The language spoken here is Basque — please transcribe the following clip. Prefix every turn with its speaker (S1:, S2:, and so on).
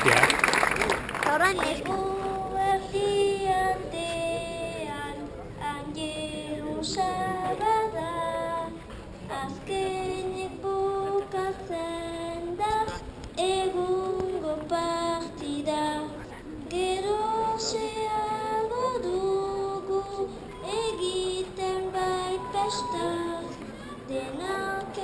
S1: Ya.
S2: Orain ez.
S3: Erdialdean angerusa bada, azkenik bukatzen da egungo partida. Geroxeago dugu egiten bai pesta, denak